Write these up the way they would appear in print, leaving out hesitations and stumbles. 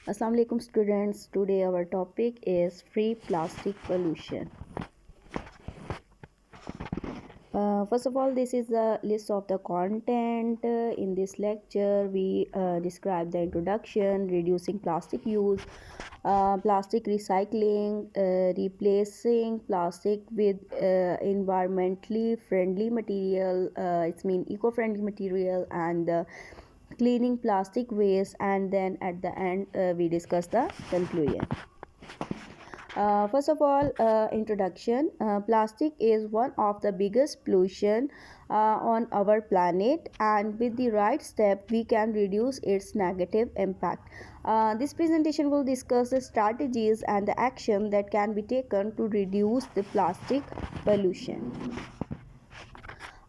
Assalamu alaikum students. Today our topic is free plastic pollution. First of all, this is the list of the content. In this lecture, we describe the introduction, reducing plastic use, plastic recycling, replacing plastic with environmentally friendly material, it's mean eco-friendly material, and cleaning plastic waste, and then at the end we discuss the conclusion. First of all, introduction. Plastic is one of the biggest pollution on our planet, and with the right step, we can reduce its negative impact. This presentation will discuss the strategies and the action that can be taken to reduce the plastic pollution.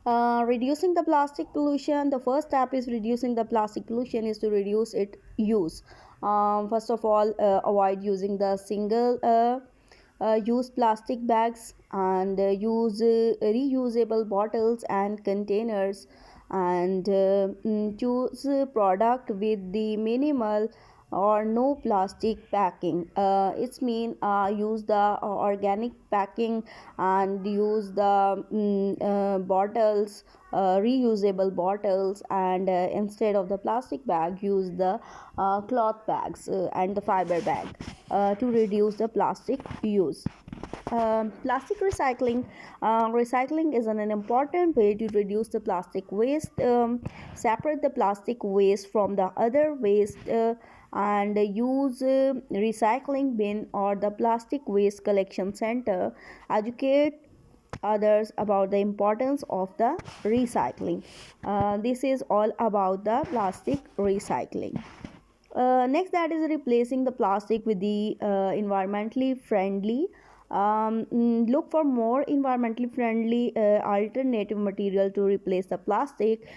Reducing the plastic pollution, the first step is reducing the plastic pollution is to reduce its use. First of all, avoid using the single use plastic bags, and use reusable bottles and containers, and choose product with the minimal or no plastic packing. It's mean use the organic packing, and use the bottles, reusable bottles, and instead of the plastic bag, use the cloth bags and the fiber bag to reduce the plastic use. Plastic recycling. Recycling is an important way to reduce the plastic waste. Separate the plastic waste from the other waste, and use recycling bin or the plastic waste collection center. Educate others about the importance of the recycling. This is all about the plastic recycling. Next, that is replacing the plastic with the environmentally friendly. Look for more environmentally friendly alternative material to replace the plastic.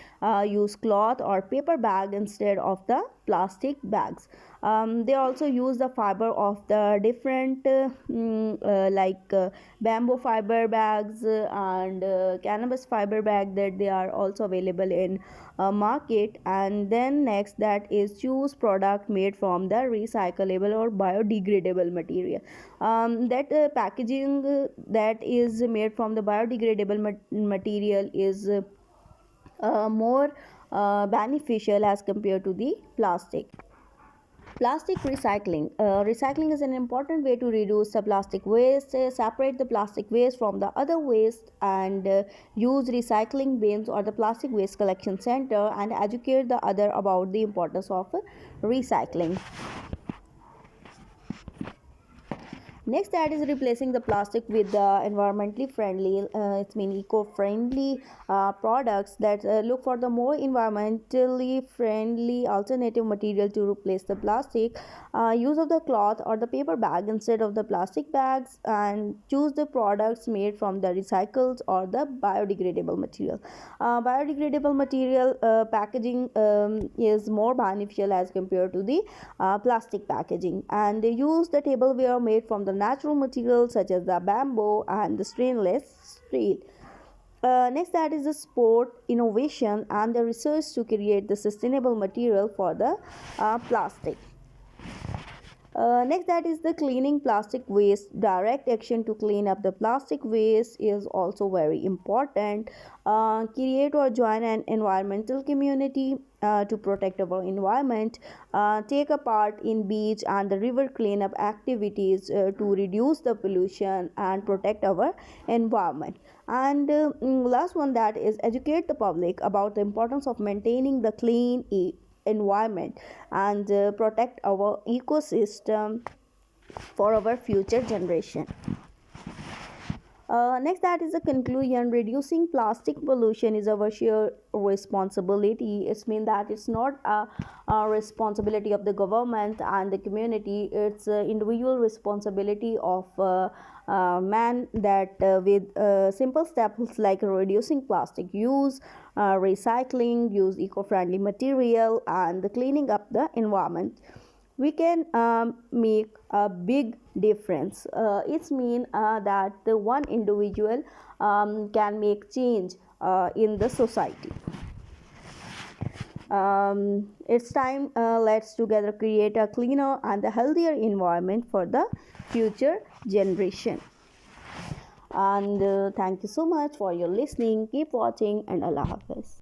Use cloth or paper bag instead of the plastic bags. They also use the fiber of the different like bamboo fiber bags and cannabis fiber bag, that they are also available in market. And then next, that is choose product made from the recyclable or biodegradable material. That packaging that is made from the biodegradable material is more beneficial as compared to the plastic. Plastic recycling. Recycling is an important way to reduce the plastic waste. Separate the plastic waste from the other waste, and use recycling bins or the plastic waste collection center, and educate the other about the importance of recycling. Next, that is replacing the plastic with environmentally friendly, it's mean eco-friendly products. That look for the more environmentally friendly alternative material to replace the plastic. Use of the cloth or the paper bag instead of the plastic bags, and choose the products made from the recycled or the biodegradable material. Biodegradable material packaging is more beneficial as compared to the plastic packaging. And they use the tableware made from the natural materials such as the bamboo and the stainless steel. Next, that is the sport innovation and the research to create the sustainable material for the plastic. Next, that is the cleaning plastic waste. Direct action to clean up the plastic waste is also very important. Create or join an environmental community to protect our environment. Take a part in beach and the river cleanup activities to reduce the pollution and protect our environment. And last one, that is educate the public about the importance of maintaining the clean environment, and protect our ecosystem for our future generation. Next, that is the conclusion. Reducing plastic pollution is our shared responsibility. It means that it's not a responsibility of the government and the community. It's individual responsibility of man, that with simple steps like reducing plastic use, recycling, use eco-friendly material, and cleaning up the environment, we can make a big difference. It's mean that the one individual can make change in the society. It's time, let's together create a cleaner and a healthier environment for the future generation. And thank you so much for your listening. Keep watching, and Allah Hafiz.